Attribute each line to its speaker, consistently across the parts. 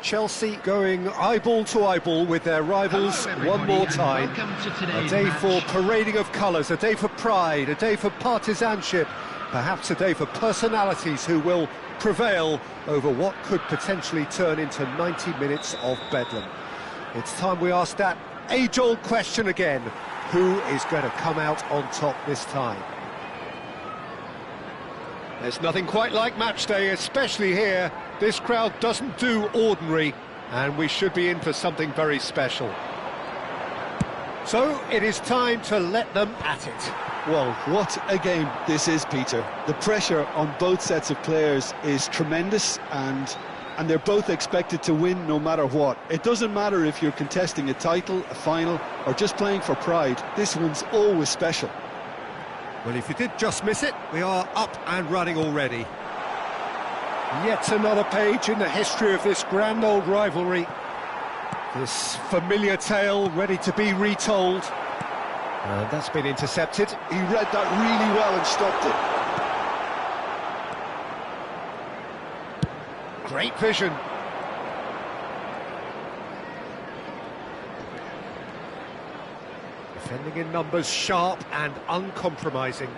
Speaker 1: Chelsea going eyeball to eyeball with their rivals one more time. A day for parading of colours, a day for pride, a day for partisanship, perhaps a day for personalities who will prevail over what could potentially turn into 90 minutes of bedlam. It's time we ask that age-old question again: who is going to come out on top this time? There's nothing quite like match day, especially here. This crowd doesn't do ordinary, and we should be in for something very special. So it is time to let them at it.
Speaker 2: Well, what a game this is, Peter. The pressure on both sets of players is tremendous, and they're both expected to win no matter what. It doesn't matter if you're contesting a title, a final, or just playing for pride. This one's always special.
Speaker 1: Well, if you did just miss it, we are up and running already. Yet another page in the history of this grand old rivalry. This familiar tale ready to be retold. And that's been intercepted.
Speaker 2: He read that really well and stopped it.
Speaker 1: Great vision. Defending in numbers, sharp and uncompromising.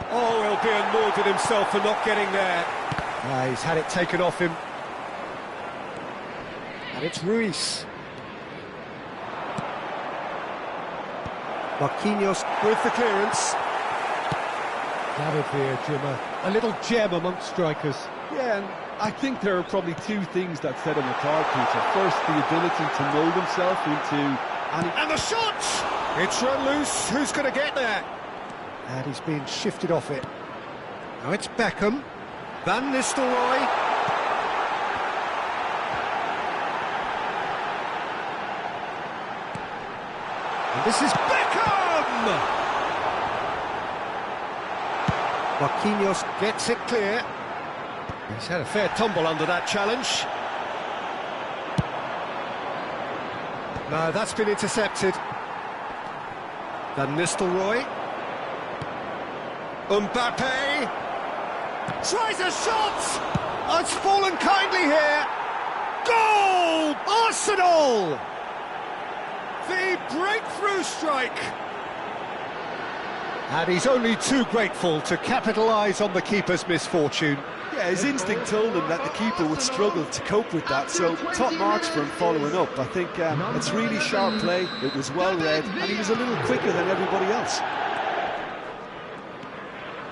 Speaker 1: Oh, he'll be annoyed with himself for not getting there. He's had it taken off him. And it's Ruiz. Marquinhos with the clearance. David Villa, Jim, a little gem amongst strikers.
Speaker 2: Yeah, and I think there are probably two things that set him apart, Peter. First, the ability to mould himself into...
Speaker 1: And the shot! It's run loose. Who's going to get there? And he's being shifted off it. Now it's Beckham. Van Nistelrooy. And this is Beckham! Marquinhos gets it clear. He's had a fair tumble under that challenge. No, that's been intercepted. Van Nistelrooy. Mbappe tries a shot! Oh, it's fallen kindly here. Goal! Arsenal! The breakthrough strike. And he's only too grateful to capitalise on the keeper's misfortune.
Speaker 2: Yeah, his instinct told him that the keeper would struggle to cope with that, so top marks for him following up. I think it's really sharp play, it was well read, and he was a little quicker than everybody else.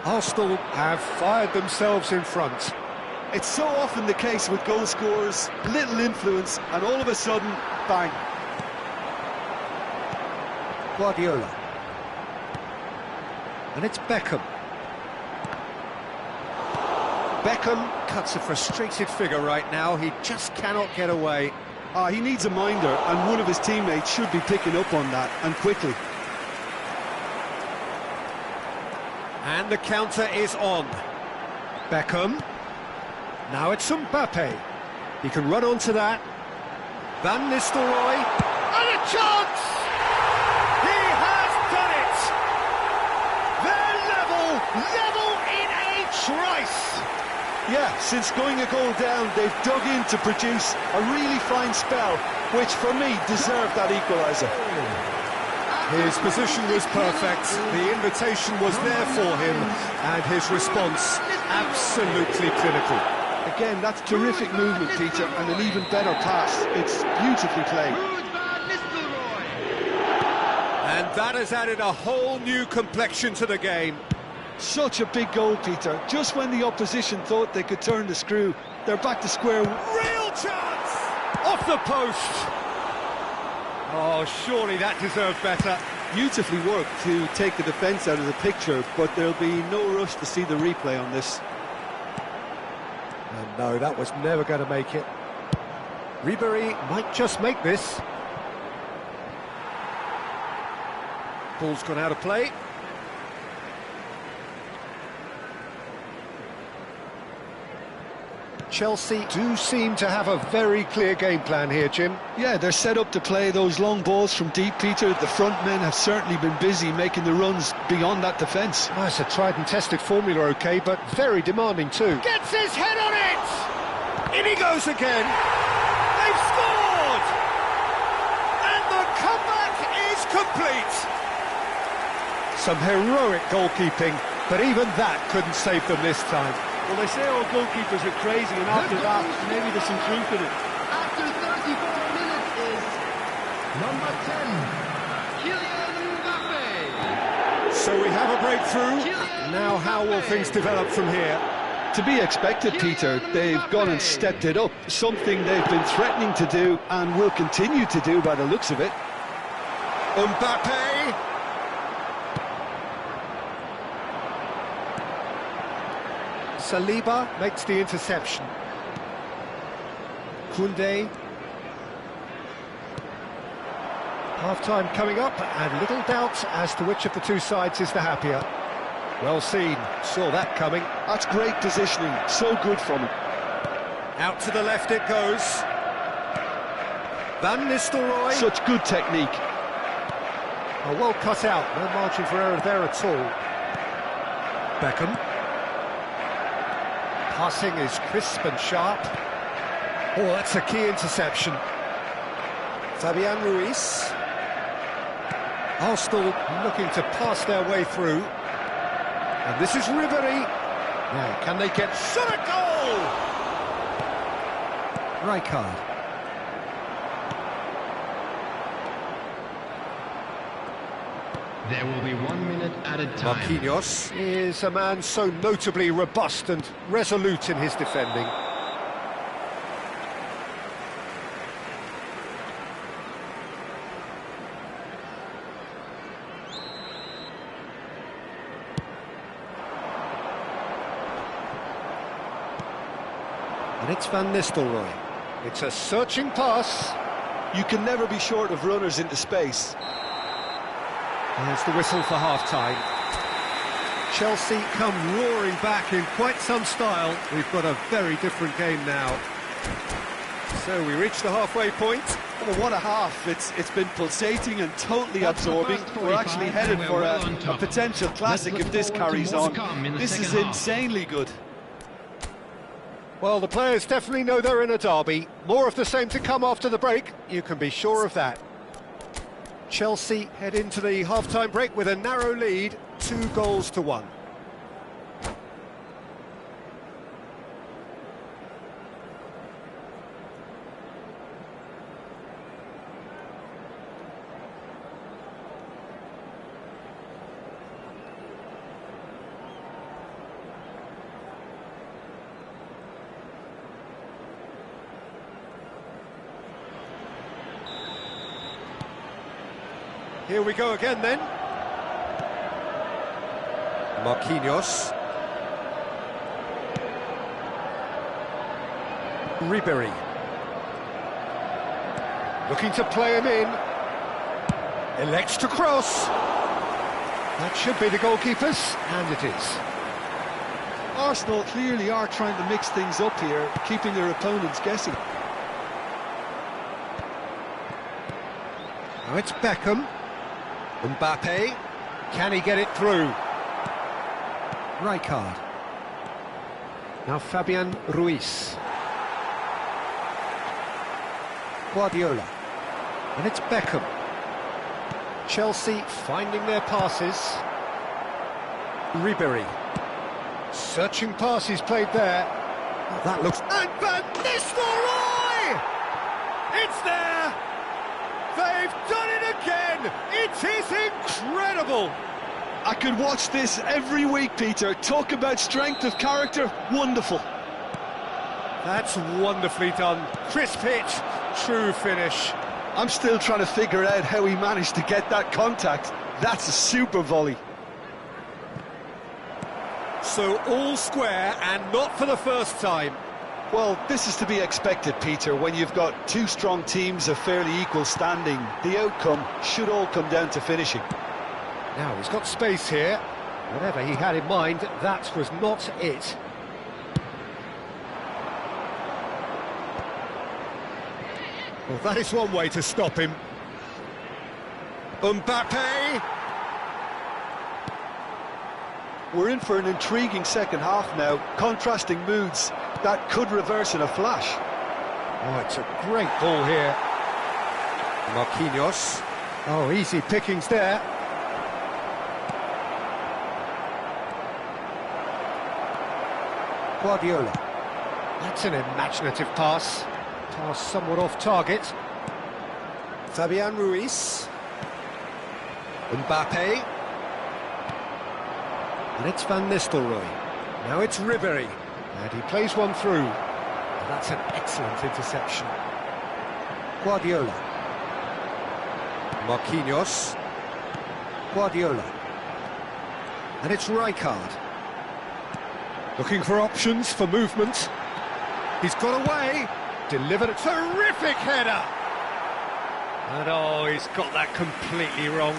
Speaker 1: Arsenal have fired themselves in front.
Speaker 2: It's so often the case with goal scorers, little influence, and all of a sudden, bang.
Speaker 1: Guardiola. And it's Beckham. Beckham cuts a frustrated figure right now. He just cannot get away.
Speaker 2: He needs a minder, and one of his teammates should be picking up on that, and quickly.
Speaker 1: And the counter is on. Beckham. Now it's Mbappe. He can run onto that. Van Nistelrooy. And a chance! He has done it! They're level in a trice!
Speaker 2: Yeah, since going a goal down, they've dug in to produce a really fine spell, which for me deserved that equaliser.
Speaker 1: His position was perfect, the invitation was there for him, and his response absolutely clinical.
Speaker 2: Again, that's terrific movement, Peter, and an even better pass. It's beautifully played.
Speaker 1: And that has added a whole new complexion to the game.
Speaker 2: Such a big goal, Peter. Just when the opposition thought they could turn the screw, they're back to square one.
Speaker 1: Real chance! Off the post! Oh, surely that deserved better.
Speaker 2: Beautifully worked to take the defence out of the picture, but there'll be no rush to see the replay on this.
Speaker 1: And no, that was never going to make it. Ribéry might just make this. Ball's gone out of play. Chelsea do seem to have a very clear game plan here, Jim.
Speaker 2: Yeah, they're set up to play those long balls from deep, Peter. The front men have certainly been busy making the runs beyond that defence.
Speaker 1: Oh, it's a tried and tested formula, OK, but very demanding too. Gets his head on it! In he goes again! Some heroic goalkeeping, but even that couldn't save them this time.
Speaker 2: Well, they say all goalkeepers are crazy, and after that, maybe there's some truth in it.
Speaker 3: After 34 minutes is number 10, Kylian Mbappe.
Speaker 1: So we have a breakthrough. Now how will things develop from here?
Speaker 2: To be expected, Peter. They've gone and stepped it up, something they've been threatening to do and will continue to do by the looks of it.
Speaker 1: Mbappe. Saliba makes the interception. Koundé. Half-time coming up, and little doubt as to which of the two sides is the happier. Well seen, saw that coming.
Speaker 2: That's great positioning, so good from him.
Speaker 1: Out to the left it goes. Van Nistelrooy.
Speaker 2: Such good technique.
Speaker 1: Oh, well cut out, no margin for error there at all. Beckham. Passing is crisp and sharp. Oh, that's a key interception. Fabian Ruiz. Arsenal looking to pass their way through. And this is Ribery. Now, can they get shot a goal? Rijkaard.
Speaker 3: There will be 1 minute at a time.
Speaker 1: Marquinhos is a man so notably robust and resolute in his defending. And it's Van Nistelrooy. It's a searching pass.
Speaker 2: You can never be short of runners into space.
Speaker 1: There's the whistle for half-time. Chelsea come roaring back in quite some style. We've got a very different game now. So we reach the halfway point.
Speaker 2: Well, what a half. It's been pulsating and totally absorbing. We're actually headed for a potential classic if this carries on. This is insanely good.
Speaker 1: Well, the players definitely know they're in a derby. More of the same to come after the break, you can be sure of that. Chelsea head into the half-time break with a narrow lead, 2-1. Here we go again then. Marquinhos. Ribery. Looking to play him in. Elects to cross. That should be the goalkeepers, and it is.
Speaker 2: Arsenal clearly are trying to mix things up here, keeping their opponents guessing.
Speaker 1: Now it's Beckham. Mbappe, can he get it through? Rijkaard. Now Fabian Ruiz. Guardiola. And it's Beckham. Chelsea finding their passes. Ribery. Searching passes played there. Oh, that looks... And Van Nistelrooy! It's there! They've done it again! It is incredible!
Speaker 2: I could watch this every week, Peter. Talk about strength of character, wonderful.
Speaker 1: That's wonderfully done. Crisp hit, true finish.
Speaker 2: I'm still trying to figure out how he managed to get that contact. That's a super volley.
Speaker 1: So all square, and not for the first time.
Speaker 2: Well, this is to be expected, Peter. When you've got two strong teams of fairly equal standing, the outcome should all come down to finishing.
Speaker 1: Now, he's got space here. Whatever he had in mind, that was not it. Well, that is one way to stop him. Mbappe!
Speaker 2: We're in for an intriguing second half now. Contrasting moods that could reverse in a flash.
Speaker 1: Oh, it's a great ball here. Marquinhos. Oh, easy pickings there. Guardiola. That's an imaginative pass. Pass somewhat off target. Fabian Ruiz. Mbappe. And it's Van Nistelrooy. Now it's Ribéry. And he plays one through. And that's an excellent interception. Guardiola. Marquinhos. Guardiola. And it's Rijkaard. Looking for options for movement. He's got away. Delivered a terrific header. And oh, he's got that completely wrong.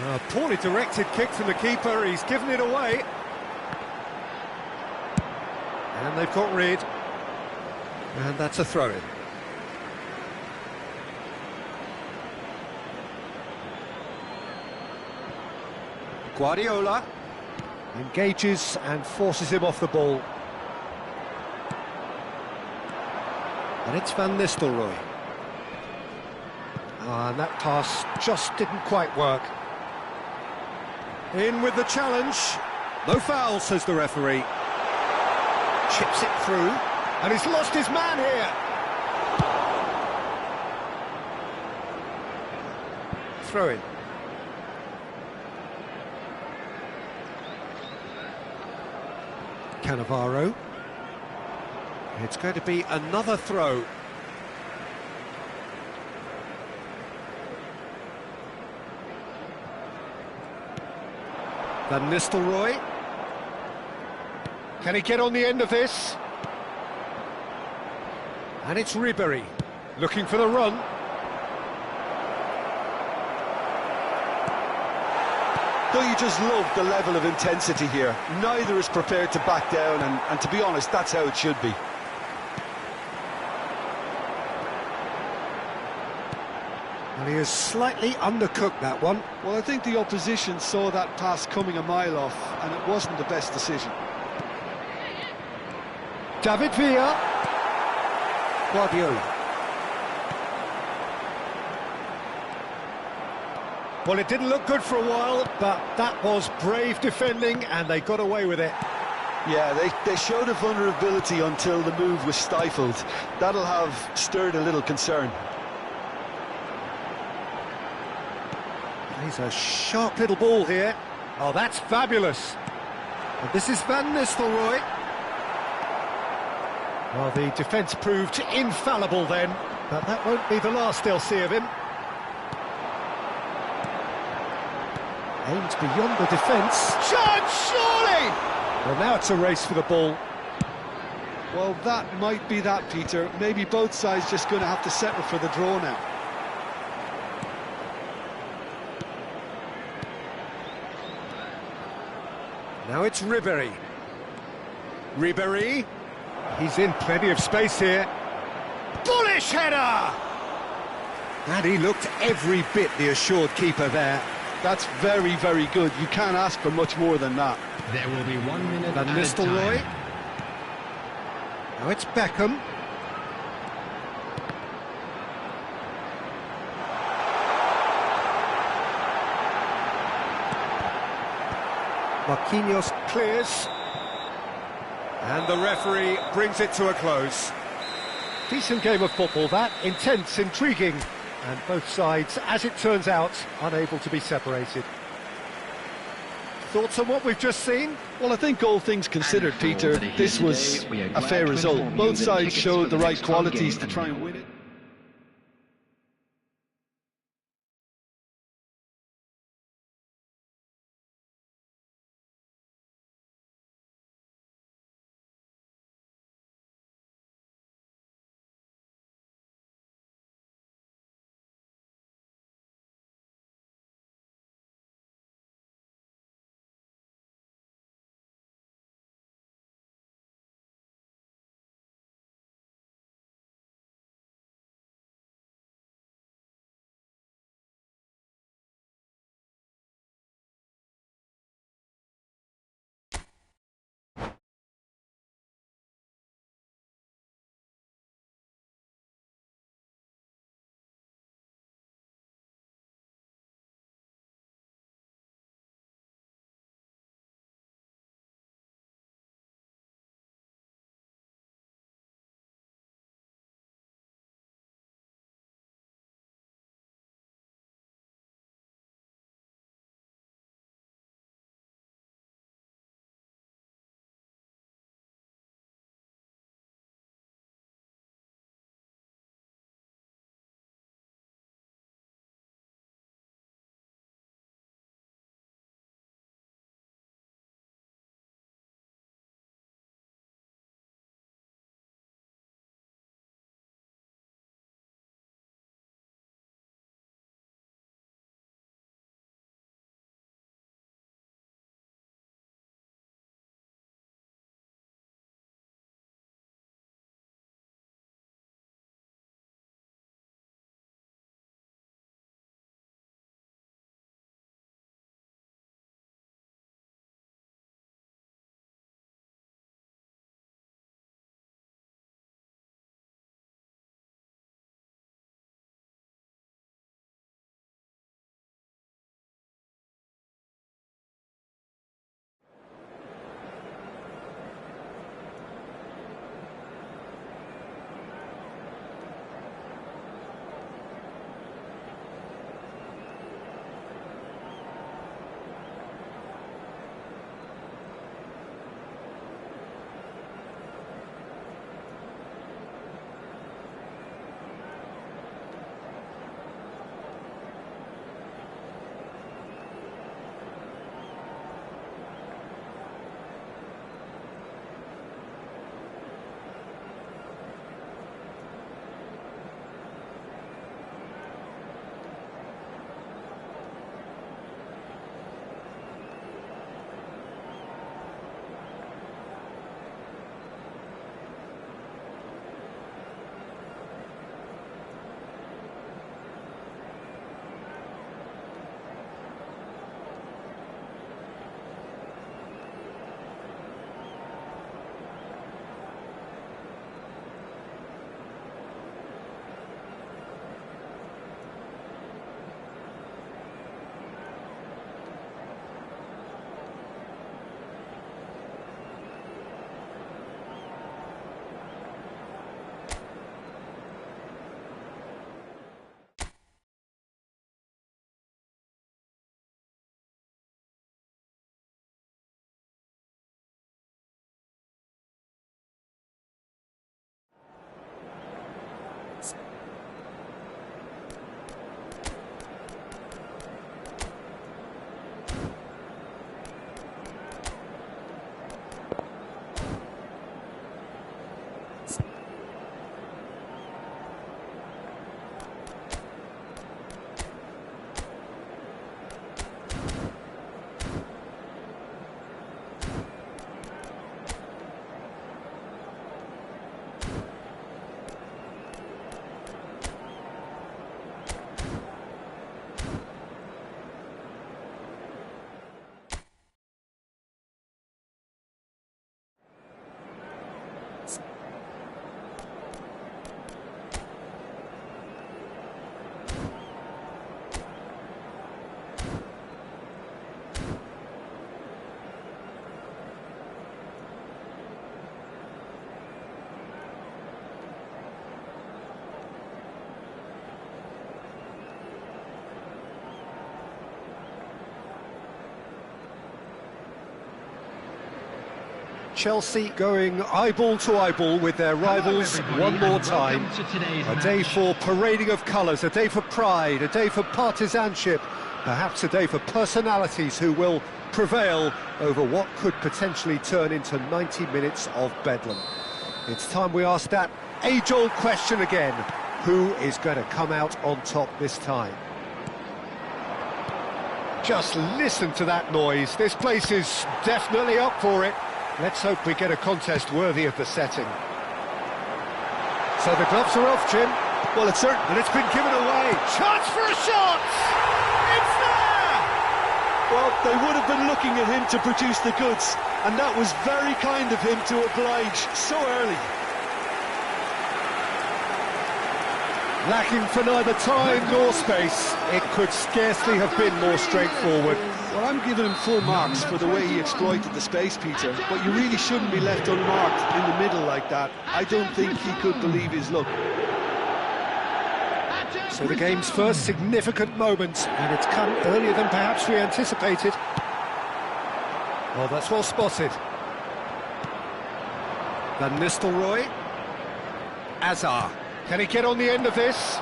Speaker 1: A poorly directed kick from the keeper. He's given it away. And they've got rid. And that's a throw-in. Guardiola engages and forces him off the ball. And it's Van Nistelrooy. And that pass just didn't quite work. In with the challenge. No foul, says the referee. Chips it through. And he's lost his man here. Throw in. Cannavaro. It's going to be another throw. Van Nistelrooy. Can he get on the end of this? And it's Ribéry, looking for the run.
Speaker 2: Don't you just love the level of intensity here? Neither is prepared to back down, and to be honest, that's how it should be.
Speaker 1: And he has slightly undercooked that one.
Speaker 2: Well, I think the opposition saw that pass coming a mile off, and it wasn't the best decision.
Speaker 1: David Villa. Guardiola. Well, it didn't look good for a while, but that was brave defending, and they got away with it.
Speaker 2: Yeah, they showed a vulnerability until the move was stifled. That'll have stirred a little concern.
Speaker 1: He's a sharp little ball here. Oh, that's fabulous. And this is Van Nistelrooy. Well, the defence proved infallible then, but that won't be the last they'll see of him. Aimed beyond the defence. Chance, surely! Well, now it's a race for the ball.
Speaker 2: Well, that might be that, Peter. Maybe both sides just going to have to settle for the draw now.
Speaker 1: Now it's Ribéry. Ribéry. He's in plenty of space here. Bullish header! And he looked every bit the assured keeper there.
Speaker 2: That's very, very good. You can't ask for much more than that.
Speaker 3: There will be 1 minute
Speaker 1: Van
Speaker 3: added
Speaker 1: Nistelrooy.
Speaker 3: time.
Speaker 1: Now it's Beckham. Marquinhos clears. And the referee brings it to a close. Decent game of football, that. Intense, intriguing. And both sides, as it turns out, unable to be separated. Thoughts on what we've just seen?
Speaker 2: Well, I think all things considered, Peter, this was a fair result. Both sides showed the right qualities to try and win it.
Speaker 1: Chelsea going eyeball to eyeball with their rivals one more time. A day for parading of colours, a day for pride, a day for partisanship, perhaps a day for personalities who will prevail over what could potentially turn into 90 minutes of bedlam. It's time we ask that age-old question again. Who is going to come out on top this time? Just listen to that noise. This place is definitely up for it. Let's hope we get a contest worthy of the setting. So the gloves are off, Jim.
Speaker 2: Well, it's certain.
Speaker 1: And it's been given away. Chance for a shot! It's there!
Speaker 2: Well, they would have been looking at him to produce the goods, and that was very kind of him to oblige so early.
Speaker 1: Lacking for neither time nor space, it could scarcely have been more straightforward.
Speaker 2: Well, I'm giving him full marks for the way he exploited the space, Peter, but you really shouldn't be left unmarked in the middle like that. I don't think he could believe his luck.
Speaker 1: So the game's first significant moment, and it's come earlier than perhaps we anticipated. Well, that's well spotted. Van Nistelrooy. Azar. Can he get on the end of this?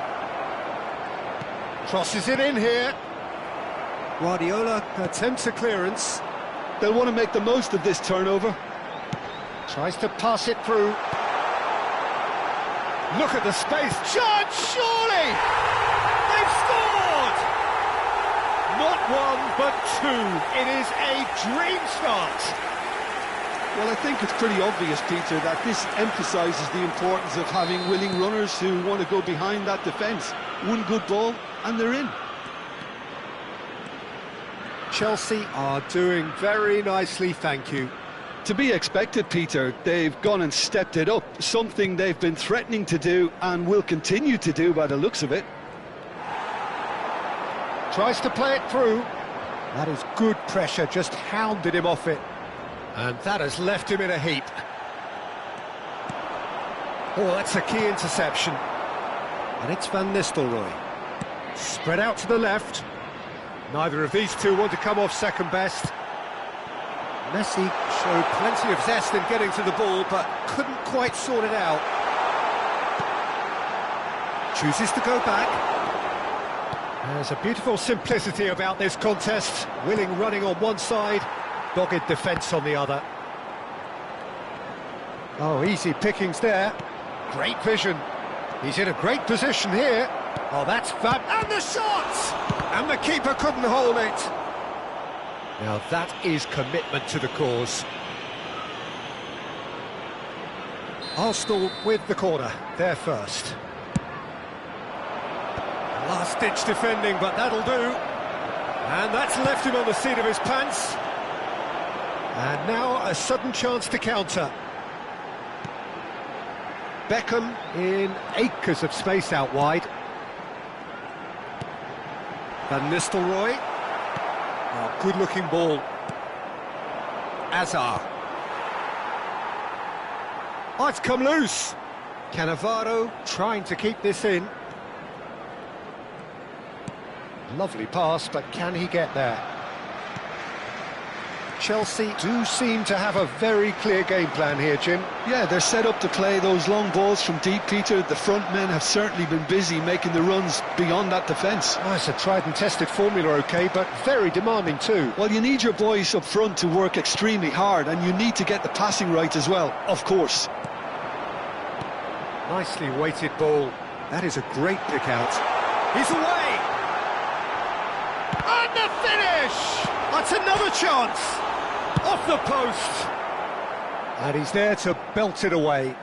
Speaker 1: Crosses it in here. Guardiola attempts a clearance.
Speaker 2: They'll want to make the most of this turnover.
Speaker 1: Tries to pass it through. Look at the space. Chance, surely! They've scored! Not one, but two. It is a dream start.
Speaker 2: Well, I think it's pretty obvious, Peter, that this emphasises the importance of having willing runners who want to go behind that defence. One good ball, and they're in.
Speaker 1: Chelsea are doing very nicely, thank you.
Speaker 2: To be expected, Peter. They've gone and stepped it up, something they've been threatening to do and will continue to do by the looks of it.
Speaker 1: Tries to play it through. That is good pressure, just hounded him off it. And that has left him in a heap. Oh, that's a key interception. And it's Van Nistelrooy. Spread out to the left. Neither of these two want to come off second best. Messi showed plenty of zest in getting to the ball, but couldn't quite sort it out. Chooses to go back. There's a beautiful simplicity about this contest. Willing running on one side, dogged defence on the other. Oh, easy pickings there. Great vision. He's in a great position here. Oh, that's fab. And the shot! And the keeper couldn't hold it. Now that is commitment to the cause. Arsenal with the corner, they're first. Last-ditch defending, but that'll do. And that's left him on the seat of his pants. And now a sudden chance to counter. Beckham in acres of space out wide. Van Nistelrooy. Oh, good-looking ball. Azar. Oh, it's come loose. Cannavaro trying to keep this in. Lovely pass, but can he get there? Chelsea do seem to have a very clear game plan here, Jim.
Speaker 2: Yeah, they're set up to play those long balls from deep, Peter. The front men have certainly been busy making the runs beyond that defence.
Speaker 1: Oh, it's a tried and tested formula, OK, but very demanding too.
Speaker 2: Well, you need your boys up front to work extremely hard, and you need to get the passing right as well, of course.
Speaker 1: Nicely weighted ball. That is a great pick out. He's away! And the finish! That's another chance! Off the post! And he's there to belt it away.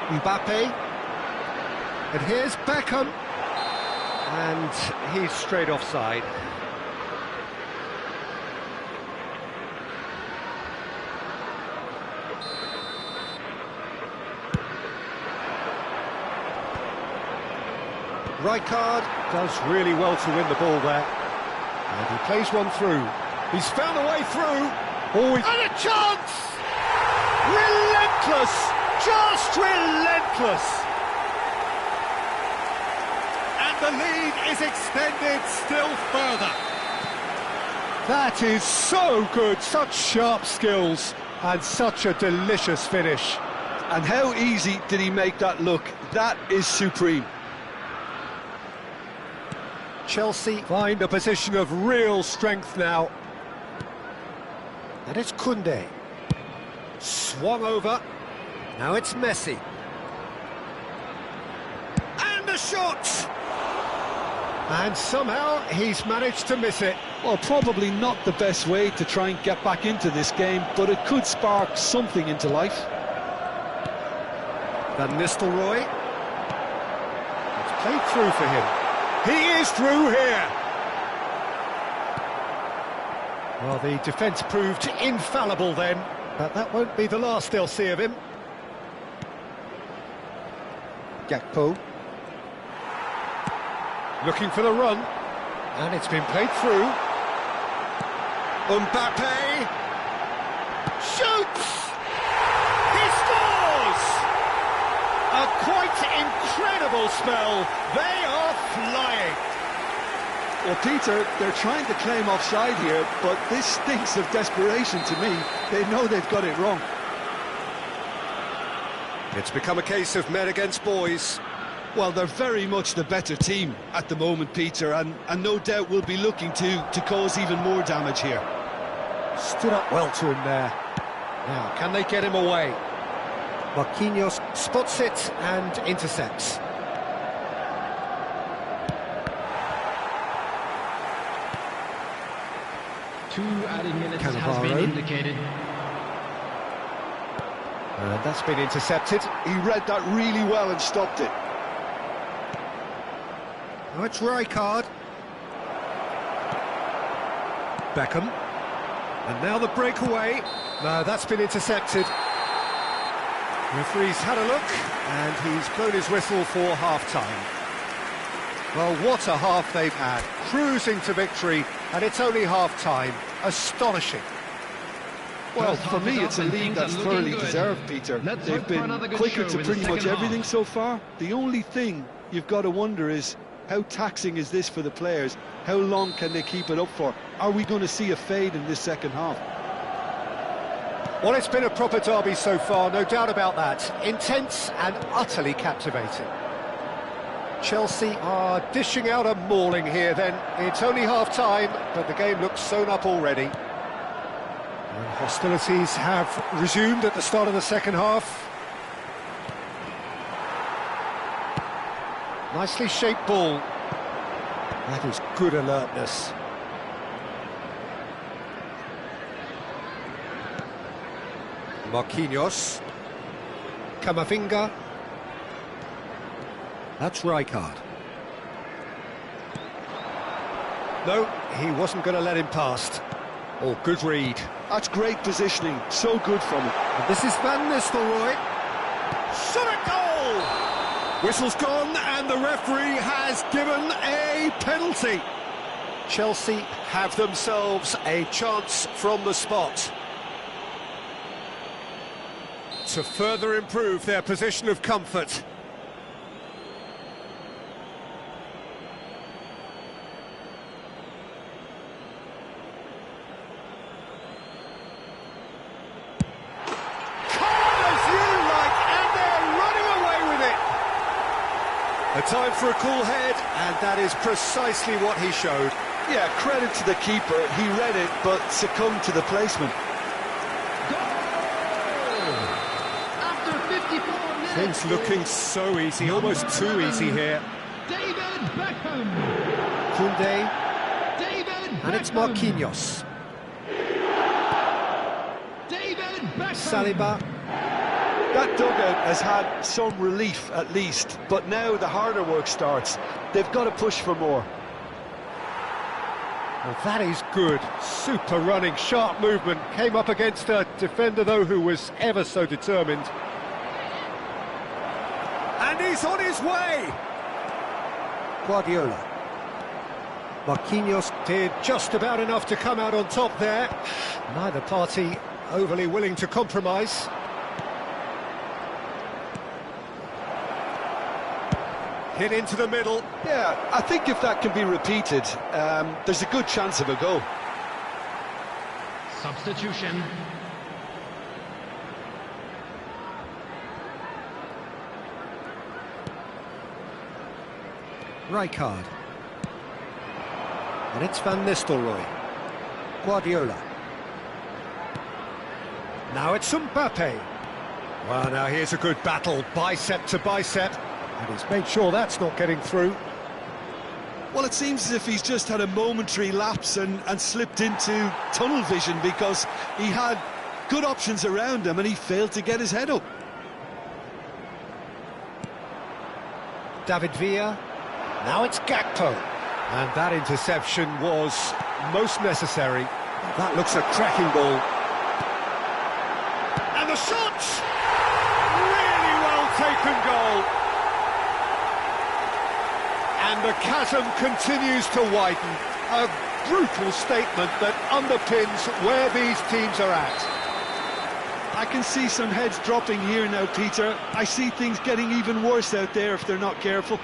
Speaker 1: Mbappe. And here's Beckham. And he's straight offside. Rijkaard does really well to win the ball there. And he plays one through. He's found a way through. Oh, and a chance! Relentless! Just relentless! And And the lead is extended still further. That is so good, such sharp skills, and such a delicious finish.
Speaker 2: And how easy did he make that look? That is supreme.
Speaker 1: Chelsea find a position of real strength now. And it's Koundé. Swung over. Now it's Messi. And a shot! And somehow he's managed to miss it.
Speaker 2: Well, probably not the best way to try and get back into this game, but it could spark something into life.
Speaker 1: Van Nistelrooy. It's played through for him. He is through here. Well, the defence proved infallible then, but that won't be the last they'll see of him. Gakpo. Looking for the run. And it's been played through. Mbappe. Shoots! He scores! A quite incredible spell. They are flying.
Speaker 2: Well, Peter, they're trying to claim offside here, but this stinks of desperation to me. They know they've got it wrong.
Speaker 1: It's become a case of men against boys.
Speaker 2: Well, they're very much the better team at the moment, Peter, and no doubt will be looking to cause even more damage here.
Speaker 1: Stood up well to him there. Now, can they get him away? Marquinhos spots it and intercepts.
Speaker 3: Two added minutes has been indicated.
Speaker 1: And that's been intercepted.
Speaker 2: He read that really well and stopped it.
Speaker 1: Oh, it's Rijkaard. Beckham. And now the breakaway. No, that's been intercepted. Referee's had a look, and he's blown his whistle for half-time. Well, what a half they've had. Cruising to victory, and it's only half-time. Astonishing.
Speaker 2: Well, for me, it's a lead that's thoroughly deserved, Peter. They've been quicker to pretty much everything so far. The only thing you've got to wonder is, how taxing is this for the players? How long can they keep it up for? Are we going to see a fade in this second half?
Speaker 1: Well, it's been a proper derby so far, no doubt about that. Intense and utterly captivating. Chelsea are dishing out a mauling here then. It's only half-time, but the game looks sewn up already. And hostilities have resumed at the start of the second half. Nicely shaped ball. That is good alertness. Marquinhos. Camavinga. That's Rijkaard. No, he wasn't going to let him past. Oh, good read.
Speaker 2: That's great positioning, so good from him.
Speaker 1: And this is Van Nistelrooy. Shot at goal! Whistle's gone and the referee has given a penalty. Chelsea have themselves a chance from the spot to further improve their position of comfort. A time for a cool head, and that is precisely what he showed.
Speaker 2: Yeah, credit to the keeper. He read it, but succumbed to the placement.
Speaker 3: After 54 minutes,
Speaker 1: Things looking so easy, almost too easy here.
Speaker 3: David Beckham.
Speaker 1: Koundé,
Speaker 3: David Beckham.
Speaker 1: and it's Marquinhos.
Speaker 3: David Beckham.
Speaker 1: Saliba.
Speaker 2: That dugout has had some relief at least, but now the harder work starts. They've got to push for more.
Speaker 1: Well, that is good. Super running, sharp movement. Came up against a defender, though, who was ever so determined. And he's on his way! Guardiola. Marquinhos did just about enough to come out on top there. Neither party overly willing to compromise. Hit into the middle.
Speaker 2: Yeah, I think if that can be repeated, there's a good chance of a goal.
Speaker 3: Substitution.
Speaker 1: Rijkaard. And it's Van Nistelrooy. Guardiola. Now it's Mbappe. Well, now here's a good battle, bicep to bicep. And he's made sure that's not getting through.
Speaker 2: Well, it seems as if he's just had a momentary lapse and slipped into tunnel vision, because he had good options around him and he failed to get his head up.
Speaker 1: David Villa. Now it's Gakpo. And that interception was most necessary. That looks a cracking ball. And the shot! Really well taken goal. And the chasm continues to widen. A brutal statement that underpins where these teams are at.
Speaker 2: I can see some heads dropping here now, Peter. I see things getting even worse out there if they're not careful.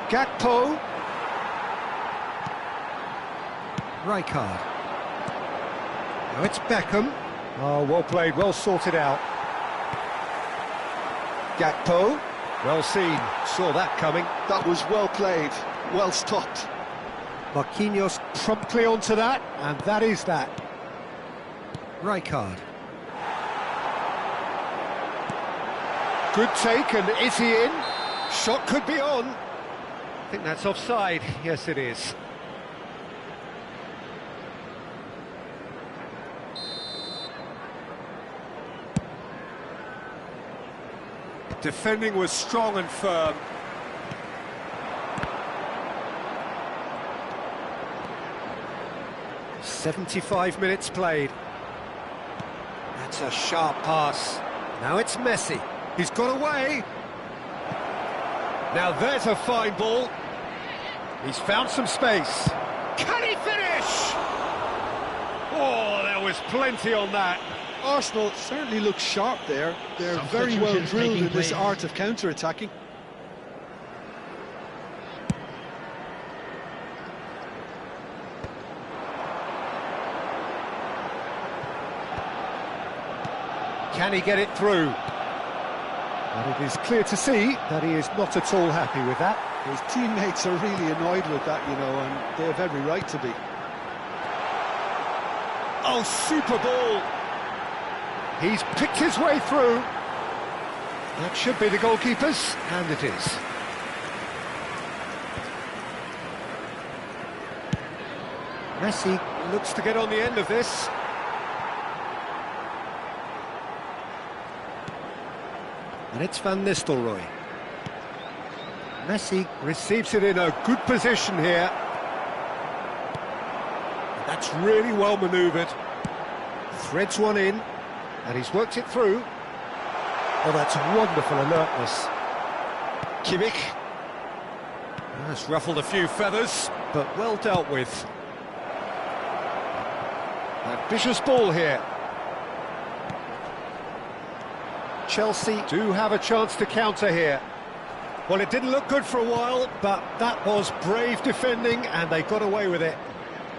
Speaker 1: Gakpo. Rijkaard. Now it's Beckham. Oh, well played, well sorted out. Gakpo. Well seen, saw that coming.
Speaker 2: That was well played, well stopped.
Speaker 1: Marquinhos promptly onto that, and that is that. Rijkaard. Good take, and is he in? Shot could be on. I think that's offside. Yes, it is. Defending was strong and firm. "75 minutes played. That's a sharp pass. Now it's Messi. He's got away. Now there's a fine ball. He's found some space. Can he finish? Oh, there was plenty on that.
Speaker 2: Arsenal certainly look sharp there. They're very well drilled in this art of counter-attacking.
Speaker 1: Can he get it through? But it is clear to see that he is not at all happy with that.
Speaker 2: His teammates are really annoyed with that, you know, and they have every right to be.
Speaker 1: Oh, super ball! He's picked his way through. That should be the goalkeeper's, and it is. Messi looks to get on the end of this. And it's Van Nistelrooy. Messi receives it in a good position here. That's really well manoeuvred. Threads one in, and he's worked it through. Oh, that's wonderful alertness. Kimmich. That's ruffled a few feathers, but well dealt with. Ambitious ball here. Chelsea do have a chance to counter here. Well, it didn't look good for a while, but that was brave defending, and they got away with it.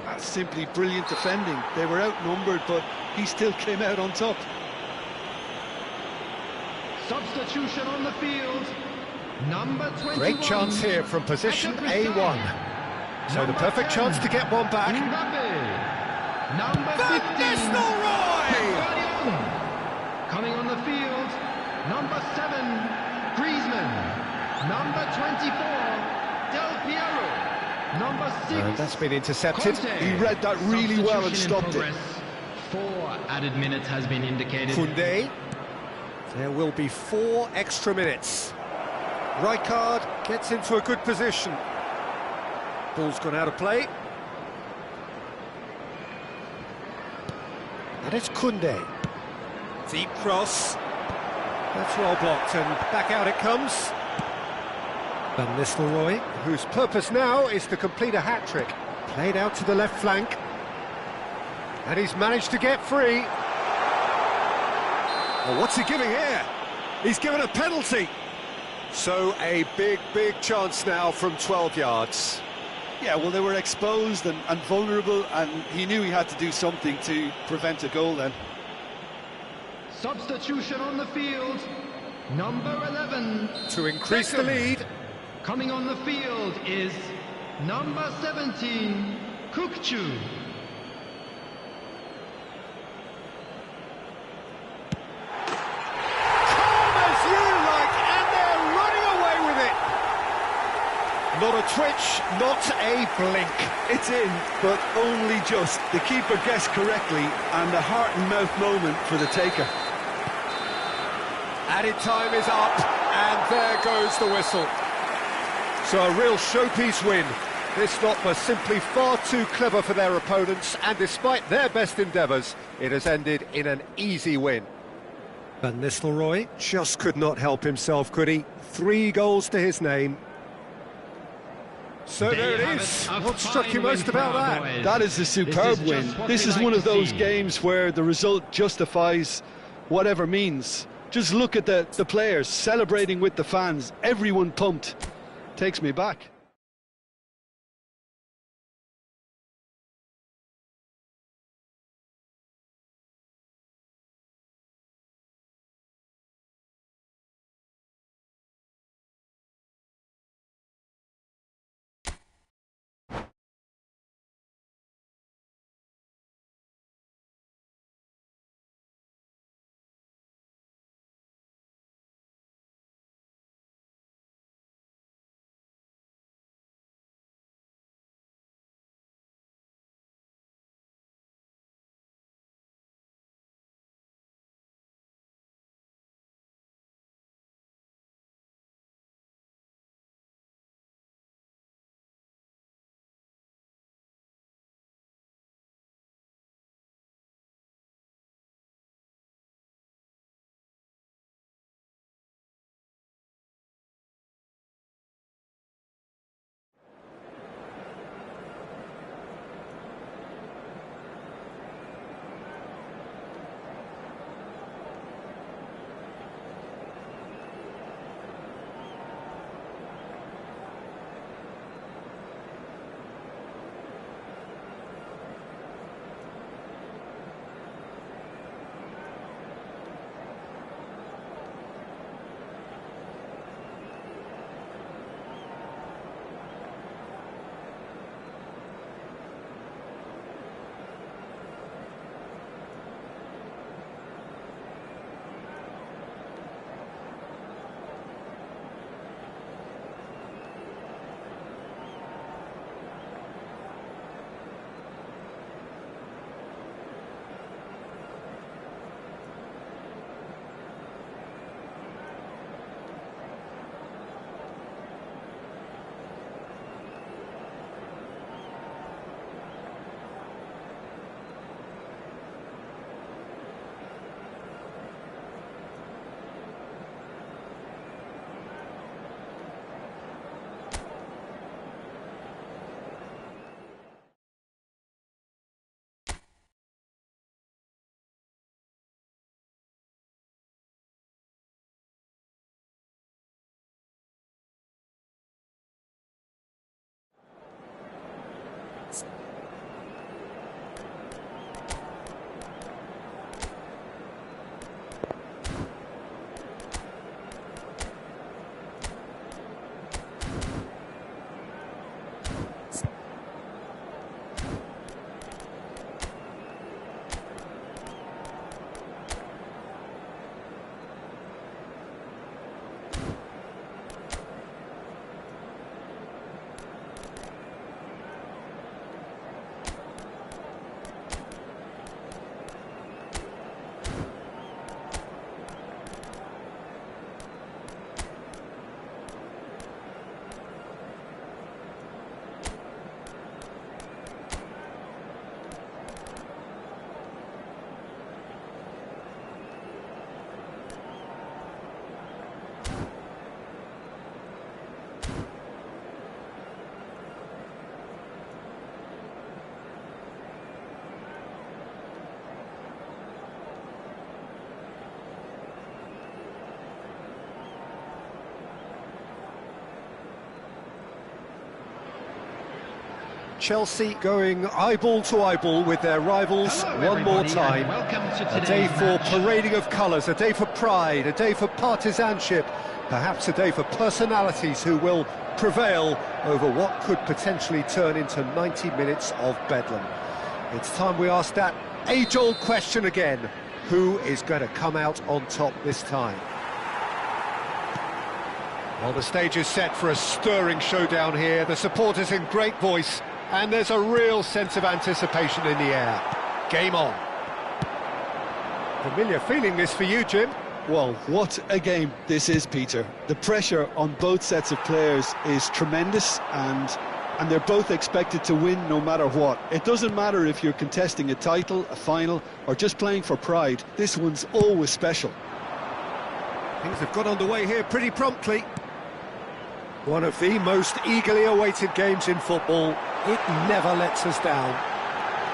Speaker 2: That's simply brilliant defending. They were outnumbered, but he still came out on top.
Speaker 3: Substitution on the field. Number 21.
Speaker 1: Great chance here from position A1. So the perfect chance to get one back.
Speaker 3: Mbappe. Number 15.
Speaker 1: Van Nistelrooy!
Speaker 3: Coming on the field. Number 7. Griezmann. Number 24. Del Piero. Number 6.
Speaker 1: That's been intercepted.
Speaker 3: Conte.
Speaker 2: He read that really well and stopped it.
Speaker 3: 4 added minutes has been indicated.
Speaker 1: Koundé. There will be 4 extra minutes. Rijkaard gets into a good position. Ball's gone out of play. And it's Koundé. Deep cross. That's well blocked, and back out it comes. Van Nistelrooy, whose purpose now is to complete a hat-trick. Played out to the left flank. And he's managed to get free. Well, what's he giving here? He's given a penalty. So a big chance now from 12 yards.
Speaker 2: Yeah, well, they were exposed and vulnerable, and he knew he had to do something to prevent a goal then.
Speaker 3: Substitution on the field. Number 11.
Speaker 1: To increase the lead.
Speaker 3: Coming on the field is number 17, Kukchu.
Speaker 1: Not a twitch, not a blink.
Speaker 2: It's in, but only just. The keeper guessed correctly, and a heart and mouth moment for the taker.
Speaker 1: Added time is up, and there goes the whistle. So a real showpiece win. This lot was simply far too clever for their opponents, and despite their best endeavours, it has ended in an easy win. Van Nistelrooy just could not help himself, could he? 3 goals to his name. So there it is. What struck you most about that?
Speaker 2: That is a superb win. This is one of those games where the result justifies whatever means. Just look at the players celebrating with the fans. Everyone pumped. Takes me back.
Speaker 1: Chelsea going eyeball to eyeball with their rivals one more time. A day for parading of colours, a day for pride, a day for partisanship, perhaps a day for personalities who will prevail over what could potentially turn into 90 minutes of bedlam. It's time we ask that age-old question again. Who is going to come out on top this time? Well, the stage is set for a stirring showdown here. The supporters in great voice, and there's a real sense of anticipation in the air. Game on. Familiar feeling this for you, Jim?
Speaker 2: Well, what a game this is, Peter. The pressure on both sets of players is tremendous, and they're both expected to win no matter what. It doesn't matter if you're contesting a title, a final, or just playing for pride. This one's always special.
Speaker 1: Things have got underway here pretty promptly. One of the most eagerly awaited games in football. It never lets us down.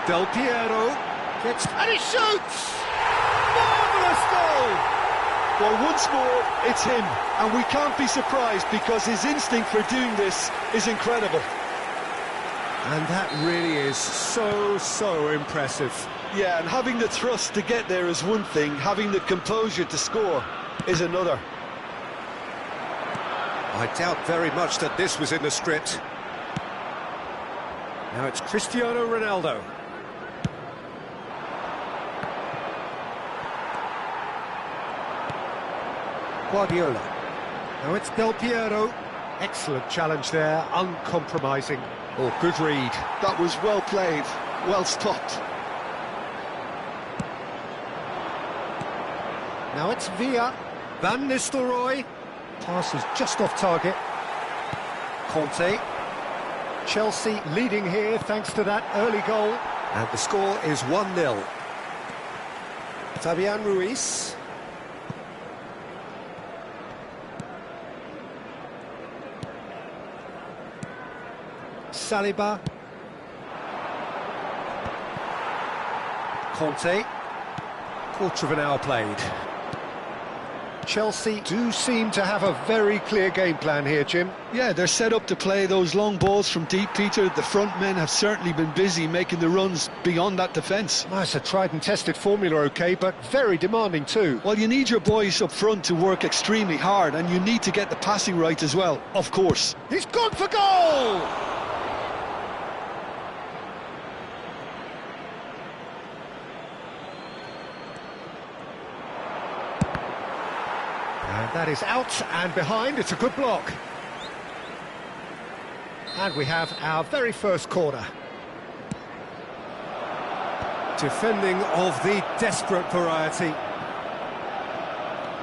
Speaker 1: Del Piero gets... and he shoots! Marvellous goal!
Speaker 2: Well, once more, it's him, and we can't be surprised because his instinct for doing this is incredible.
Speaker 1: And that really is so impressive.
Speaker 2: Yeah, and having the thrust to get there is one thing, having the composure to score is another.
Speaker 1: I doubt very much that this was in the script. Now it's Cristiano Ronaldo. Guardiola. Now it's Del Piero. Excellent challenge there, uncompromising. Oh, good read.
Speaker 2: That was well played, well stopped.
Speaker 1: Now it's Villa. Van Nistelrooy. Pass is just off target. Conte. Chelsea leading here thanks to that early goal. And the score is 1-0. Fabian Ruiz. Saliba. Conte. Quarter of an hour played. Chelsea do seem to have a very clear game plan here, Jim.
Speaker 2: Yeah, they're set up to play those long balls from deep, Peter. The front men have certainly been busy making the runs beyond that defence.
Speaker 1: Well, it's a tried and tested formula, OK, but very demanding too.
Speaker 2: Well, you need your boys up front to work extremely hard, and you need to get the passing right as well, of course.
Speaker 1: He's gone for goal! And that is out and behind. It's a good block. And we have our very first corner. Defending of the desperate variety.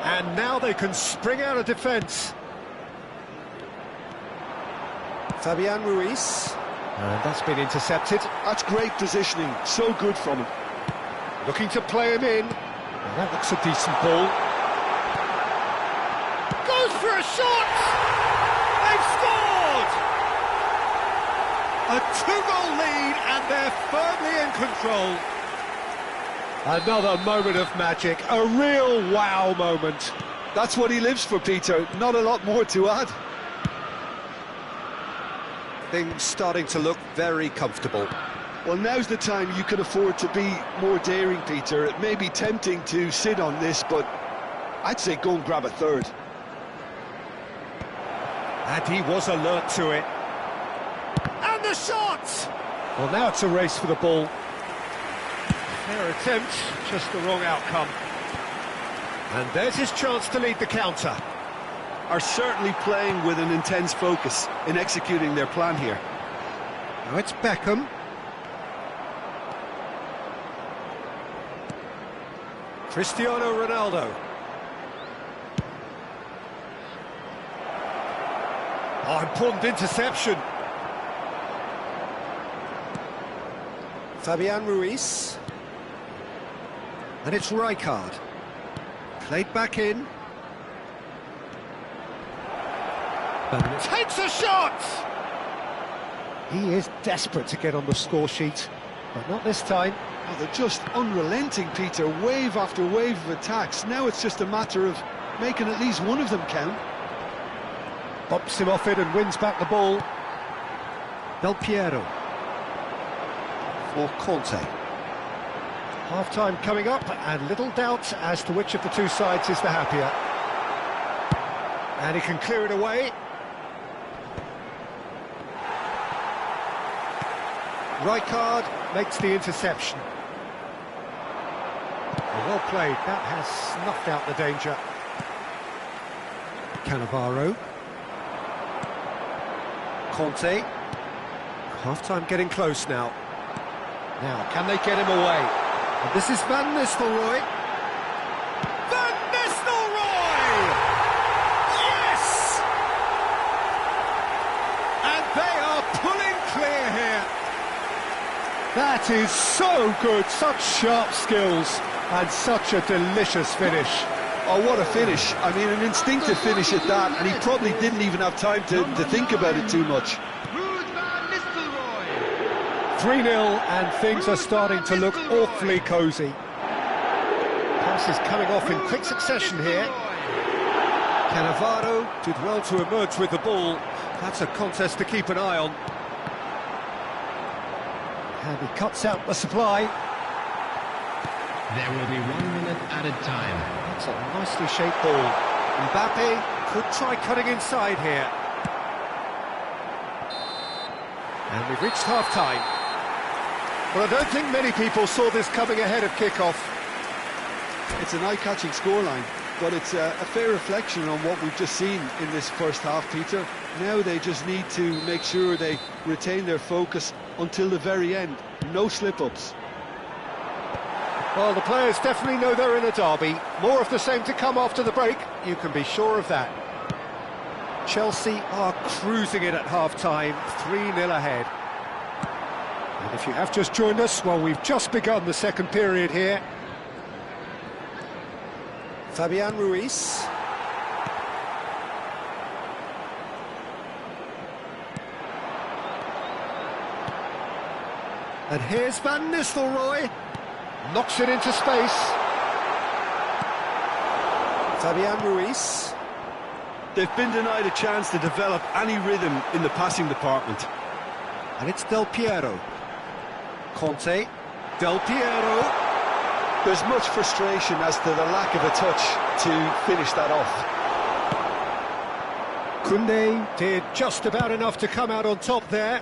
Speaker 1: And now they can spring out of defence. Fabian Ruiz. And that's been intercepted.
Speaker 2: That's great positioning. So good from him.
Speaker 1: Looking to play him in. Well, that looks a decent ball. Goes for a shot! They've scored! A two-goal lead and they're firmly in control. Another moment of magic, a real wow moment.
Speaker 2: That's what he lives for, Peter. Not a lot more to add.
Speaker 1: Things starting to look very comfortable.
Speaker 2: Well, now's the time you can afford to be more daring, Peter. It may be tempting to sit on this, but I'd say go and grab a third.
Speaker 1: And he was alert to it. And the shot! Well, now it's a race for the ball. Fair attempt, just the wrong outcome. And there's his chance to lead the counter.
Speaker 2: Are certainly playing with an intense focus in executing their plan here.
Speaker 1: Now it's Beckham. Cristiano Ronaldo. Oh, important interception. Fabian Ruiz. And it's Rijkaard. Played back in. And takes a shot! He is desperate to get on the score sheet, but not this time.
Speaker 2: Oh, they're just unrelenting, Peter. Wave after wave of attacks. Now it's just a matter of making at least one of them count.
Speaker 1: Bops him off it and wins back the ball. Del Piero. for Conte. Half-time coming up, and little doubt as to which of the two sides is the happier. And he can clear it away. Rijkaard makes the interception. Well played, that has snuffed out the danger. Cannavaro. Conte. Half-time getting close now. Now, can they get him away? And this is Van Nistelrooy. Van Nistelrooy! Yes! And they are pulling clear here. That is so good, such sharp skills, and such a delicious finish.
Speaker 2: Oh, what a finish. I mean, an instinctive finish at that, and he probably didn't even have time to think about it too much.
Speaker 1: 3-0, and things are starting to look awfully cosy. Pass is coming off in quick succession here. Cannavaro did well to emerge with the ball. That's a contest to keep an eye on. And he cuts out the supply.
Speaker 3: There will be 1 minute added time.
Speaker 1: That's a nicely shaped ball. Mbappe could try cutting inside here. And we've reached half-time. Well, I don't think many people saw this coming ahead of kick-off.
Speaker 2: It's an eye-catching scoreline, but it's a fair reflection on what we've just seen in this first half, Peter. Now they just need to make sure they retain their focus until the very end. No slip-ups.
Speaker 1: Well, the players definitely know they're in a derby. More of the same to come after the break, you can be sure of that. Chelsea are cruising it at half-time, 3-0 ahead. And if you have just joined us, well, we've just begun the second period here. Fabian Ruiz. And here's Van Nistelrooy. Knocks it into space. Fabian Ruiz.
Speaker 2: They've been denied a chance to develop any rhythm in the passing department.
Speaker 1: And it's Del Piero. Conte. Del Piero.
Speaker 2: There's much frustration as to the lack of a touch to finish that off.
Speaker 1: Koundé did just about enough to come out on top there.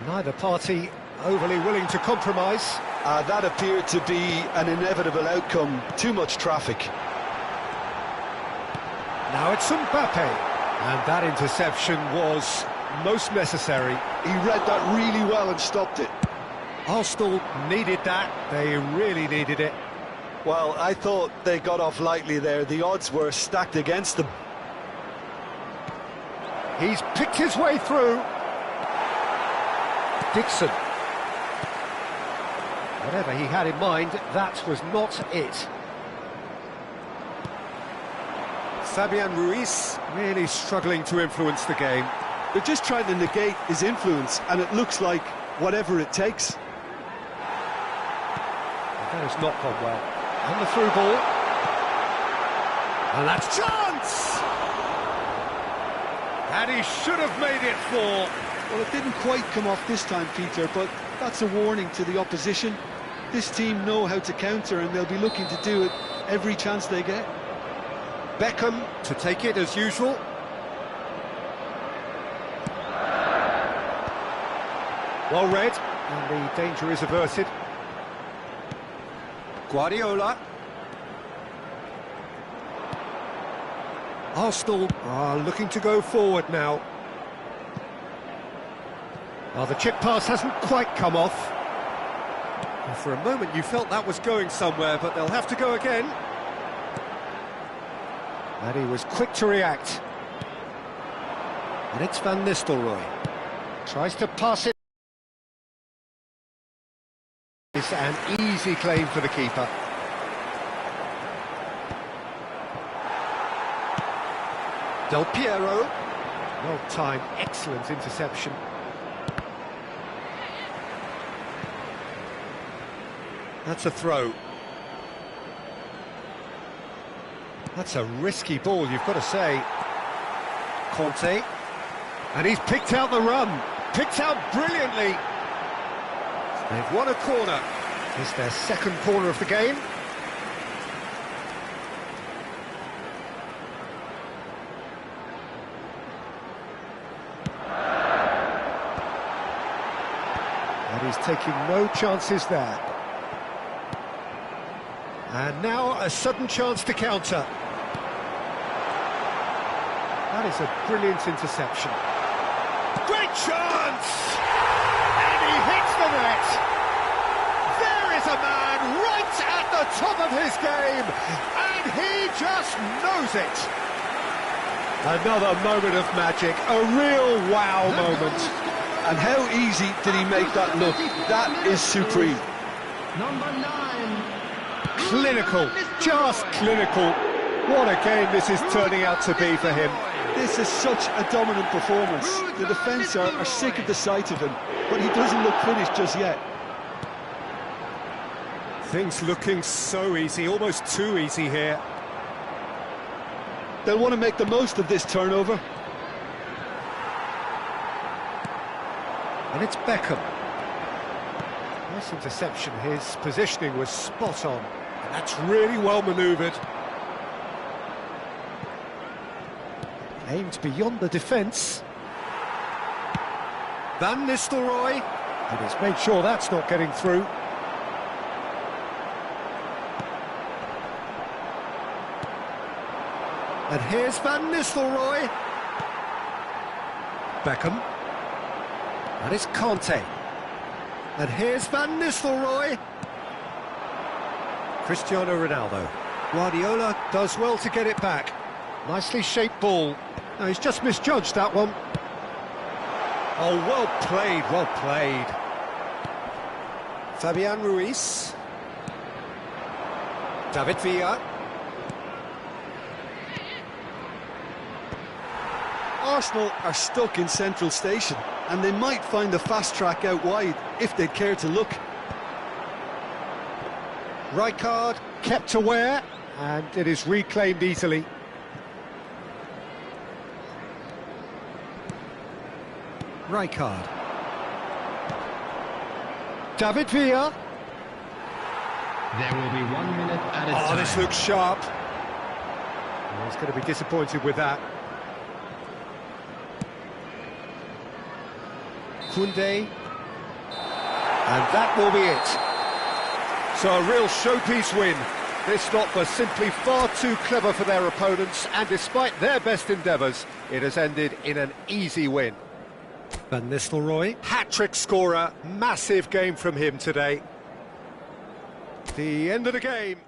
Speaker 1: Neither party overly willing to compromise.
Speaker 2: That appeared to be an inevitable outcome. Too much traffic.
Speaker 1: Now it's Mbappe. And that interception was most necessary.
Speaker 2: He read that really well and stopped it.
Speaker 1: Arsenal needed that. They really needed it.
Speaker 2: Well, I thought they got off lightly there. The odds were stacked against them.
Speaker 1: He's picked his way through. Dixon. Whatever he had in mind, that was not it. Fabian Ruiz really struggling to influence the game.
Speaker 2: They're just trying to negate his influence, and it looks like whatever it takes.
Speaker 1: That has not gone well. And the through ball. And that's chance! And he should have made it 4.
Speaker 2: Well, it didn't quite come off this time, Peter, but that's a warning to the opposition. This team know how to counter, and they'll be looking to do it every chance they get.
Speaker 1: Beckham to take it as usual. Well read, and the danger is averted. Guardiola. Arsenal are looking to go forward now. Well, the chip pass hasn't quite come off. And for a moment you felt that was going somewhere, but they'll have to go again. And he was quick to react. And it's Van Nistelrooy. Tries to pass it. It's an easy claim for the keeper. Del Piero. Well timed, excellent interception. That's a throw. That's a risky ball, you've got to say. Conte. And he's picked out the run. Picked out brilliantly. They've won a corner. It's their second corner of the game. And he's taking no chances there. And now a sudden chance to counter. That is a brilliant interception. Great chance! And he hits the net! There is a man right at the top of his game, and he just knows it! Another moment of magic, a real wow moment.
Speaker 2: And how easy did he make that look? That is supreme.
Speaker 3: Number 9.
Speaker 1: Clinical, just clinical. What a game this is turning out to be for him.
Speaker 2: This is such a dominant performance. The defence are sick of the sight of him, but he doesn't look finished just yet.
Speaker 1: Things looking so easy, almost too easy here.
Speaker 2: They'll want to make the most of this turnover.
Speaker 1: And it's Beckham. Nice interception, his positioning was spot on. And that's really well manoeuvred. Aimed beyond the defence. Van Nistelrooy. And he's made sure that's not getting through. And here's Van Nistelrooy. Beckham. And it's Conte. And here's Van Nistelrooy. Cristiano Ronaldo. Guardiola does well to get it back. Nicely shaped ball. No, he's just misjudged that one. Oh, well played, well played. Fabian Ruiz. David Villa.
Speaker 2: Arsenal are stuck in central station, and they might find a fast track out wide if they'd care to look.
Speaker 1: Rijkaard kept aware, and it is reclaimed easily. Rijkaard. David Villa.
Speaker 3: There will be 1 minute at a time.
Speaker 1: Oh, this looks sharp. Well, he's going to be disappointed with that. Koundé. And that will be it. So a real showpiece win. This lot was simply far too clever for their opponents, and despite their best endeavours, it has ended in an easy win. Van Nistelrooy, hat-trick scorer, massive game from him today. The end of the game.